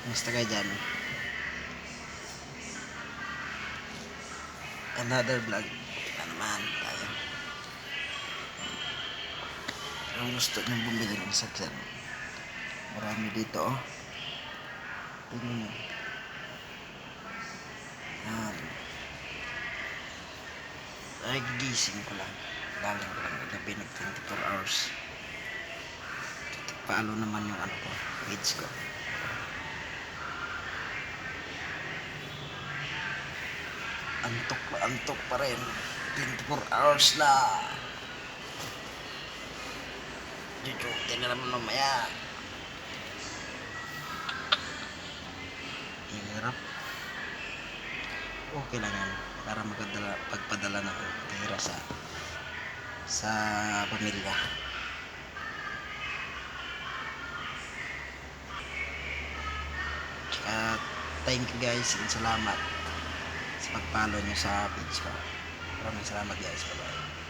Musta kayo dyan? Another vlog na naman tayo. Ang gusto niyong bumili ng sakyan, marami dito oh. Tingnan mo. Yan. Ay, gigising ko lang. Galing ko lang gabi, nag 24 hours. Paalo naman yung ano ko, page ko. Antok pa rin. 24 hours na. Jujutin na naman mamaya. Hirap. Okay lang yan. Para pagpadala ng tira sa pamilya. At thank you guys and salamat sa pag-follow nyo sa page ko. Maraming salamat guys. Bye bye.